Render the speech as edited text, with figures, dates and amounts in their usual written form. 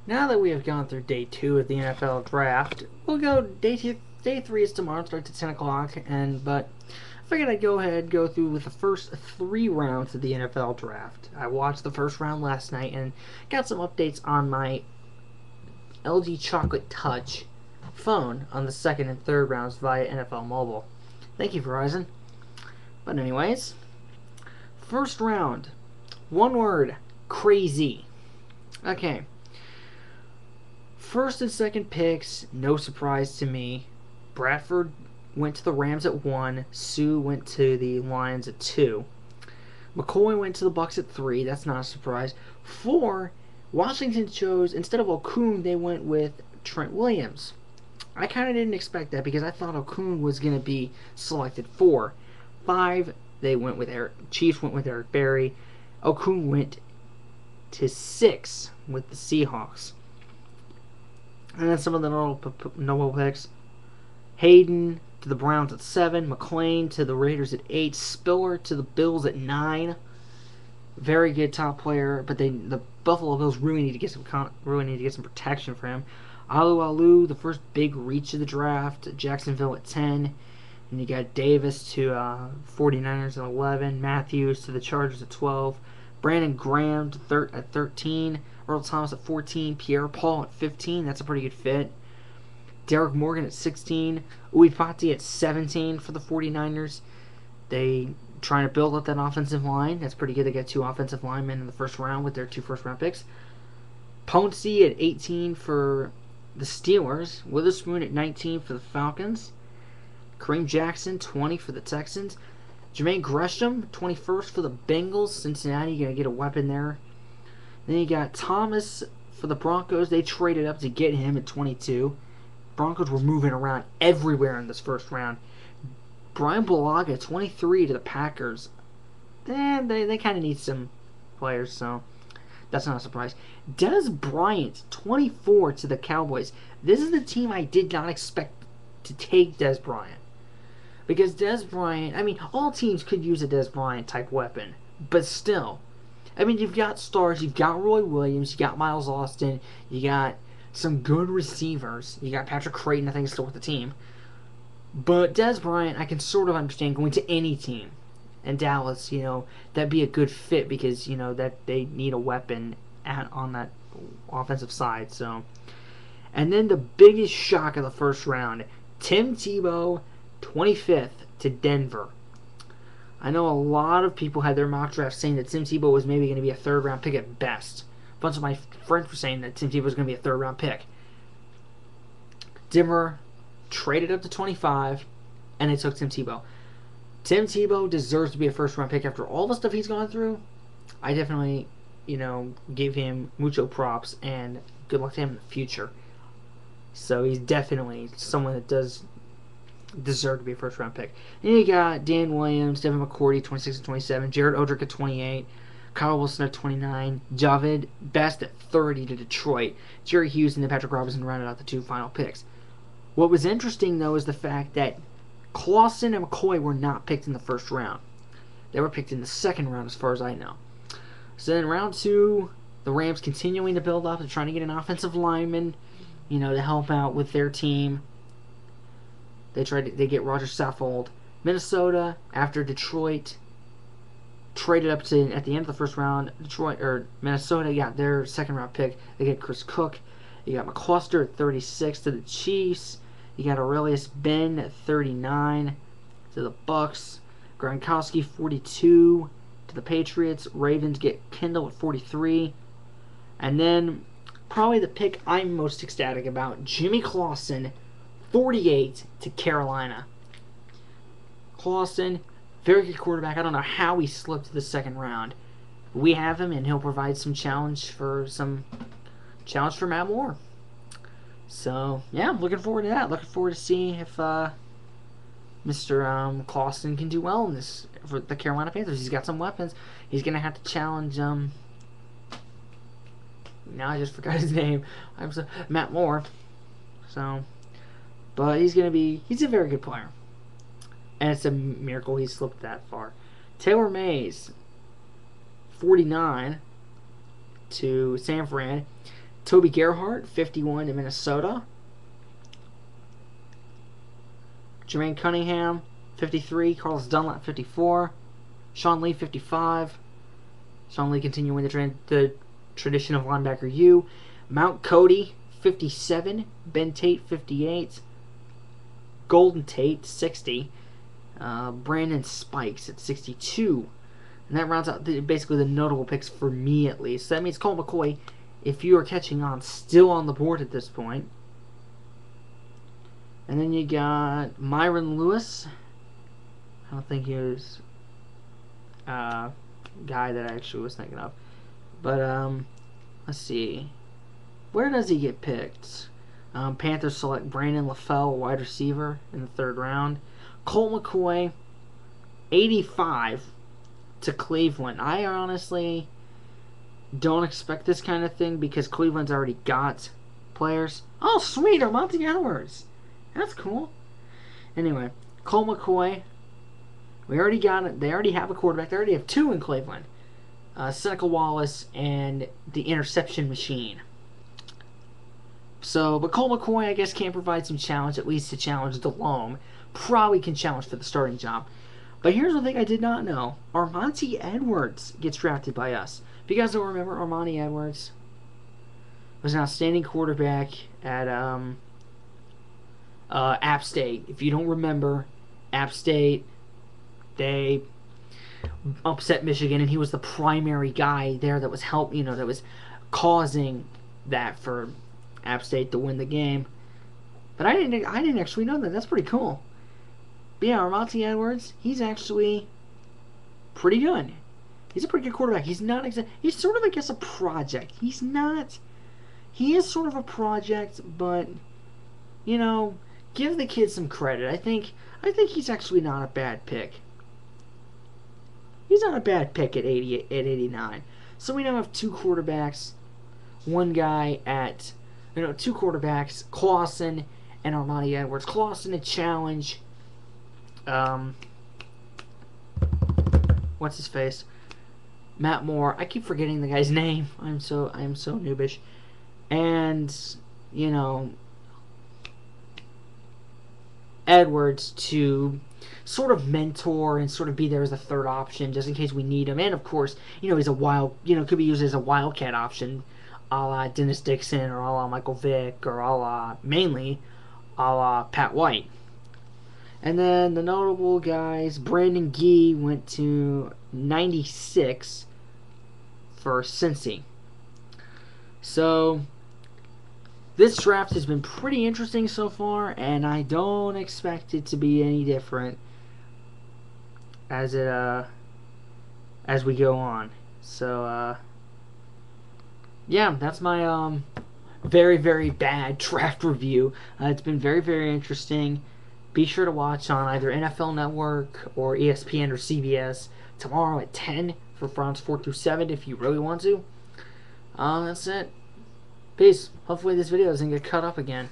Now that we have gone through day 2 of the NFL draft, we'll go day 3 is tomorrow, starts at 10 o'clock, but I figured I'd go ahead and go through with the first 3 rounds of the NFL draft. I watched the first round last night and got some updates on my LG Chocolate Touch phone on the second and third rounds via NFL Mobile. Thank you, Verizon. But anyways, first round, one word, crazy. Okay. First and second picks, no surprise to me. Bradford went to the Rams at 1. Sue went to the Lions at 2. McCoy went to the Bucks at 3. That's not a surprise. 4, Washington chose, instead of Okung, they went with Trent Williams. I kind of didn't expect that because I thought Okung was going to be selected 4. 5, Chiefs went with Eric Berry. Okung went to 6 with the Seahawks. And then some of the notable picks. Hayden to the Browns at 7. McClain to the Raiders at 8. Spiller to the Bills at 9. Very good top player, but the Buffalo Bills really need to get some protection for him. Alu, the first big reach of the draft. Jacksonville at 10. And you got Davis to 49ers at 11. Matthews to the Chargers at 12. Brandon Graham at 13. Earl Thomas at 14. Pierre-Paul at 15. That's a pretty good fit. Derek Morgan at 16. Uipati at 17 for the 49ers. They trying to build up that offensive line. That's pretty good. They got 2 offensive linemen in the first round with their 2 first-round picks. Ponce at 18 for the Steelers. Witherspoon at 19 for the Falcons. Kareem Jackson, 20 for the Texans. Jermaine Gresham, 21st for the Bengals. Cincinnati, going to get a weapon there. Then you got Thomas for the Broncos. They traded up to get him at 22. Broncos were moving around everywhere in this first round. Brian Bulaga, 23 to the Packers. They kind of need some players, so that's not a surprise. Dez Bryant, 24 to the Cowboys. This is the team I did not expect to take Dez Bryant. Because Dez Bryant, all teams could use a Dez Bryant type weapon. But still, you've got stars. You've got Roy Williams. You got Miles Austin. You got some good receivers. You got Patrick Creighton, I think, still with the team. But Dez Bryant, I can sort of understand going to any team. And Dallas, that'd be a good fit because, that they need a weapon on that offensive side. So, and then the biggest shock of the first round, Tim Tebow, 25th to Denver. I know a lot of people had their mock draft saying that Tim Tebow was maybe going to be a third-round pick at best. A bunch of my friends were saying that Tim Tebow was going to be a third-round pick. Denver traded up to 25, and they took Tim Tebow. Tim Tebow deserves to be a first-round pick after all the stuff he's gone through. I definitely, give him mucho props, and good luck to him in the future. So he's definitely someone that does deserve to be a first-round pick. Then you got Dan Williams, Devin McCourty, 26 and 27, Jared Odrick at 28, Kyle Wilson at 29, Javid Best at 30 to Detroit, Jerry Hughes and then Patrick Robinson rounded out the 2 final picks. What was interesting, though, is the fact that Clausen and McCoy were not picked in the first round. They were picked in the second round, as far as I know. So then round 2, the Rams continuing to build up. They're trying to get an offensive lineman, to help out with their team. They get Roger Saffold. Minnesota, after Detroit traded up to at the end of the first round, Minnesota got their second round pick. They get Chris Cook. You got McCluster at 36 to the Chiefs. You got Aurelius Ben at 39 to the Bucks. Gronkowski 42 to the Patriots. Ravens get Kendall at 43. And then probably the pick I'm most ecstatic about, Jimmy Clausen, 48 to Carolina. Clausen, very good quarterback. I don't know how he slipped to the second round. We have him, and he'll provide some challenge for Matt Moore. So, yeah, I'm looking forward to that. Looking forward to seeing if Mr. Clausen can do well in this for the Carolina Panthers. He's got some weapons. He's going to have to challenge now I just forgot his name. Matt Moore. So, but he's a very good player. And it's a miracle he slipped that far. Taylor Mays, 49 to San Fran. Toby Gerhart, 51 to Minnesota. Jermaine Cunningham, 53. Carlos Dunlap, 54. Sean Lee, 55. Sean Lee continuing the tradition of linebacker U. Mount Cody, 57. Ben Tate, 58. Golden Tate, 60. Brandon Spikes at 62. And that rounds out basically the notable picks for me, at least. So that means Colt McCoy, if you are catching on, still on the board at this point. And then you got Myron Lewis. I don't think he was a guy that I actually was thinking of. But, let's see. Where does he get picked? Panthers select Brandon LaFell, wide receiver, in the 3rd round. Colt McCoy, 85 to Cleveland. I honestly don't expect this kind of thing because Cleveland's already got players. Oh, sweet, Armonte Edwards. That's cool. Anyway, Colt McCoy, we already got it. They already have a quarterback. They already have 2 in Cleveland. Seneca Wallace and the interception machine. So, but Colt McCoy, I guess, can provide some challenge, at least to challenge Delhomme. Probably can challenge for the starting job. But here's one thing I did not know. Armonte Edwards gets drafted by us. If you guys don't remember, Armonte Edwards was an outstanding quarterback at App State. If you don't remember, App State, they upset Michigan, and he was the primary guy there that was that was causing that for App State to win the game. But I didn't actually know that. That's pretty cool. But yeah, Armonte Edwards, he's actually pretty good. He's a pretty good quarterback. He's not he's sort of, I guess, a project. He is sort of a project, but give the kid some credit. I think he's actually not a bad pick. He's not a bad pick at 89. So we now have 2 quarterbacks. One guy at 2 quarterbacks, Clausen and Armonte Edwards. Clausen a challenge. What's his face? Matt Moore. I keep forgetting the guy's name. I am so noobish. And Edwards to sort of mentor and sort of be there as a 3rd option just in case we need him. And of course, he's a could be used as a wildcat option, a la Dennis Dixon or a la Michael Vick or mainly a la Pat White. And then the notable guys, Brandon Gee went to 96 for Cincy. So this draft has been pretty interesting so far, and I don't expect it to be any different as we go on. So yeah, that's my very, very bad draft review. It's been very, very interesting. Be sure to watch on either NFL Network or ESPN or CBS tomorrow at 10 for rounds 4 through 7 if you really want to. That's it. Peace. Hopefully this video doesn't get cut up again.